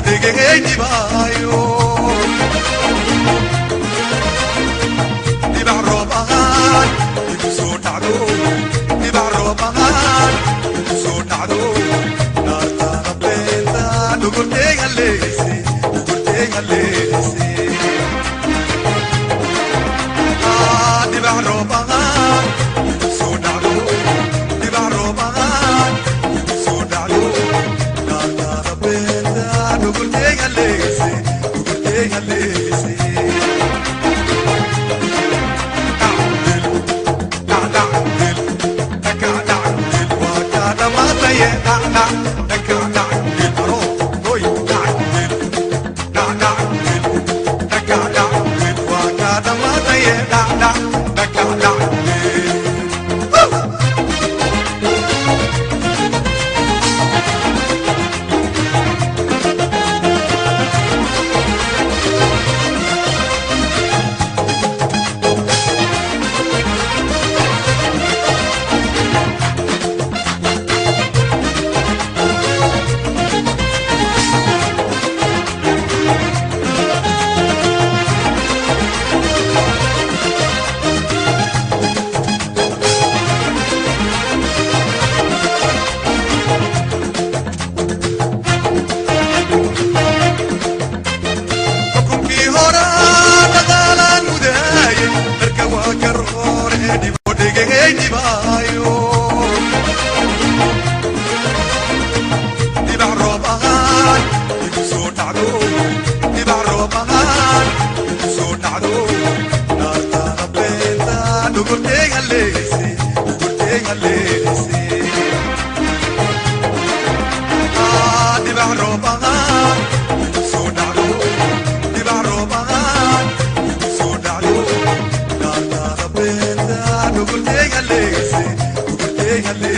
digeni bayo di baroban di sotado di baroban di sotado nata benda dugurte galesi ah di baroban di sotado di baroban di sotado nata benda dugurte galesi Hey,